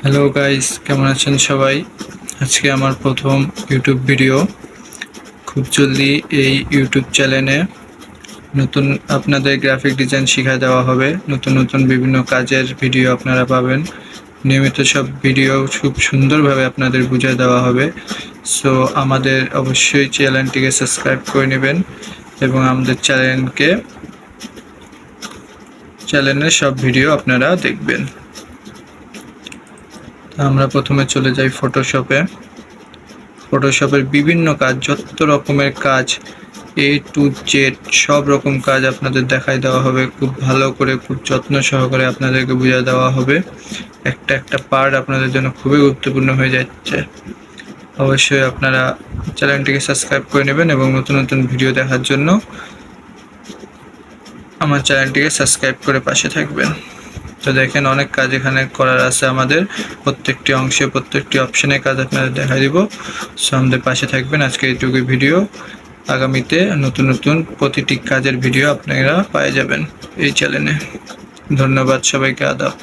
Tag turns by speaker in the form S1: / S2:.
S1: Hello guys, কেমন আছেন সবাই? আজকে আমার প্রথম ইউটিউব ভিডিও। খুব জলদি এই ইউটিউব চ্যানেলে নতুন আপনাদের গ্রাফিক ডিজাইন শিখা দেওয়া হবে। নতুন নতুন বিভিন্ন কাজের ভিডিও আপনারা পাবেন। নিয়মিত সব ভিডিও খুব সুন্দরভাবে আপনাদের বুঝিয়ে দেওয়া হবে। সো আমাদের অবশ্যই চ্যানেলটিকে সাবস্ক্রাইব করে নেবেন এবং আমাদের চ্যানেলের সব ভিডিও আপনারা দেখবেন। আমরা প্রথমে চলে যাই ফটোশপের বিভিন্ন কাজ, যত রকমের কাজ A to Z সব রকম কাজ আপনাদের দেখাই দেওয়া হবে। খুব ভালো করে, খুব যত্ন সহকারে আপনাদেরকে বুঝিয়ে দেওয়া হবে। একটা একটা পার্ট আপনাদের জন্য খুবই গুরুত্বপূর্ণ হয়ে যাচ্ছে। অবশ্যই আপনারা চ্যানেলটিকে সাবস্ক্রাইব করে নেবেন এবং নতুন নতুন ভিডিও দেখার জন্য আমার চ্যানেলটিকে সাবস্ক্রাইব করে পাশে থাকবেন। তো দেখেন, অনেক কাজ এখানে করার আছে আমাদের। প্রত্যেকটি অংশে, প্রত্যেকটি অপশনে কাজ আপনাদের দেখাই দিব। সো আমাদের পাশে থাকবেন। আজকে এইটুকুই ভিডিও। আগামীতে নতুন নতুন প্রতিটি কাজের ভিডিও আপনারা পেয়ে যাবেন এই চ্যানেলে। ধন্যবাদ সবাইকে, আদাব।